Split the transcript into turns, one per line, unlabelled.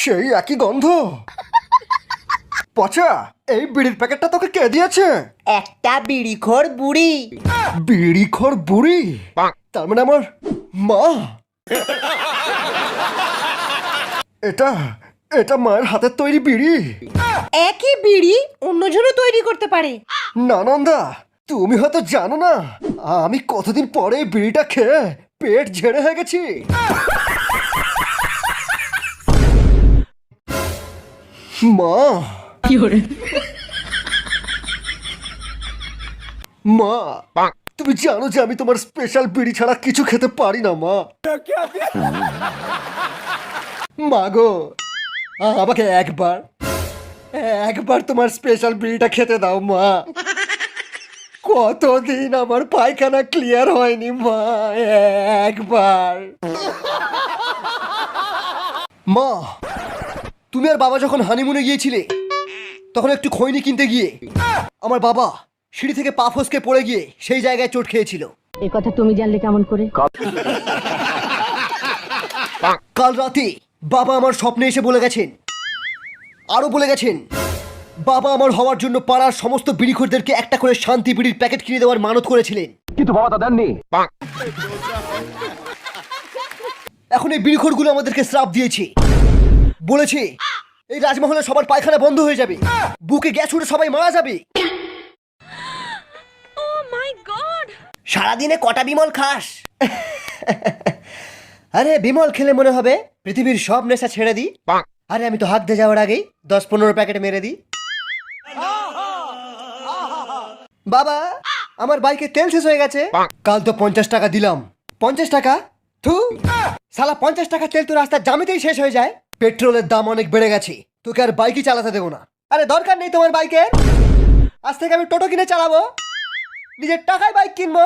সেই একই গন্ধ। পচা, এই বিড়ির প্যাকেটটা তোকে কে দিয়েছে?
একটা বিড়িখোর বুড়ি।
বিড়িখোর বুড়ি? তার মানে আমার মা। এটা এটা মায়ের হাতের তৈরি বিড়ি।
একই বিড়ি অন্যজনও তৈরি করতে পারে।
না নন্দা, তুমি হয়তো জানো না, আমি কতদিন পরে এই বিড়িটা খেয়ে পেট ঝেড়ে হয়ে গেছি। মা, মা, তুমি জানো যে আমি তোমার স্পেশাল বিড়ি ছাড়া কিছু খেতে পারি না মা। মা গো, আমাকে একবার একবার তোমার স্পেশাল বিড়িটা খেতে দাও মা। কতদিন আমার পায়খানা ক্লিয়ার হয়নি মা, একবার। মা, তুমি আর বাবা যখন হানিমুনে গিয়েছিলে তখন একটু খৈনি কিনতে গিয়ে আমার বাবা সিঁড়ি থেকে পা ফসকে পড়ে গিয়ে সেই জায়গায় চোট খেয়েছিল।
এই কথা তুমি জানলে কেমন করে?
কাল রাতে বাবা আমার স্বপ্নে এসে বলে গেছেন, আরো বলে গেছেন, বাবা আমার হওয়ার জন্য পাড়ার সমস্ত বিড়িখোরদেরকে একটা করে শান্তি বিড়ির প্যাকেট কিনে দেওয়ার মানত করেছিলেন, কিন্তু বাবা তা দেননি। এখন এই বিড়িখোরগুলো আমাদেরকে শ্রাপ দিয়েছে, বলেছে এই রাজমহলে সবার পায়খানা বন্ধ হয়ে যাবে, বুকে গ্যাস উঠে সবাই মারা যাবে। সারাদিনে কটা বিমল খাস? আরে বিমল খেলে মনে হবে পৃথিবীর সব নেশা ছেড়ে দিই। আরে আমি তো হাত দিয়ে যাওয়ার আগেই 10-15 প্যাকেট মেরে দিই। বাবা, আমার বাইকে তেল শেষ হয়ে গেছে। কাল তো 50 টাকা দিলাম। 50 টাকা? থু, শালা 50 টাকা তেল তো রাস্তার জামিতেই শেষ হয়ে যায়। পেট্রোলের দাম অনেক বেড়ে গেছে, তোকে আর বাইকই চালাতে দেবো না। আরে দরকার নেই তোমার বাইকের, আজ থেকে আমি টোটো কিনে চালাবো, নিজের টাকায় বাইক কিনবো।